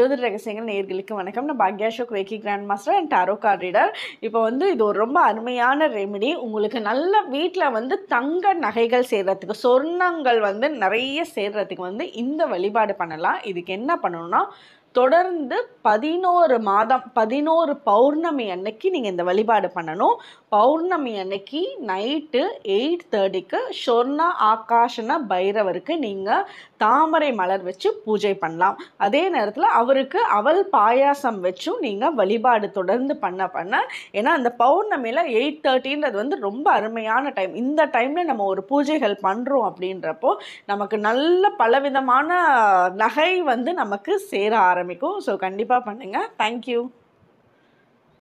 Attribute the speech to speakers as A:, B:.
A: ஜோதிட ரகசியங்கள் நேயர்களுக்கு வணக்கம். நான் பாக்யா Ashok reiki grand master and tarot card reader. இப்போ இது ஒரு ரொம்ப அருமையான ரெமெடி. உங்களுக்கு நல்ல வீட்டில் தங்க நகைகள் சேர்றதுக்கு, சொர்ணங்கள் நிறைய சேர்றதுக்கு இந்த வழிபாடு பண்ணலாம். இதுக்கு என்ன பண்ணணும்னா, தொடர்ந்து 11 மாதம் 11 பௌர்ணமி அன்னைக்கு நீங்கள் இந்த வழிபாடு பண்ணணும். பௌர்ணமி அன்னைக்கு நைட்டு 8:30க்கு சொர்ண ஆகாஷன பைரவருக்கு நீங்கள் தாமரை மலர் வச்சு பூஜை பண்ணலாம். அதே நேரத்தில் அவருக்கு அவல் பாயாசம் வச்சும் நீங்கள் வழிபாடு தொடர்ந்து பண்ண ஏன்னா அந்த பௌர்ணமியில் 8:30ன்றது ரொம்ப அருமையான டைம். இந்த டைமில் நம்ம ஒரு பூஜைகள் பண்ணுறோம் அப்படின்றப்போ நமக்கு நல்ல பலவிதமான நகை நமக்கு சேர ஆரம்பிக்கும். ஸோ கண்டிப்பாக பண்ணுங்கள். தேங்க்யூ.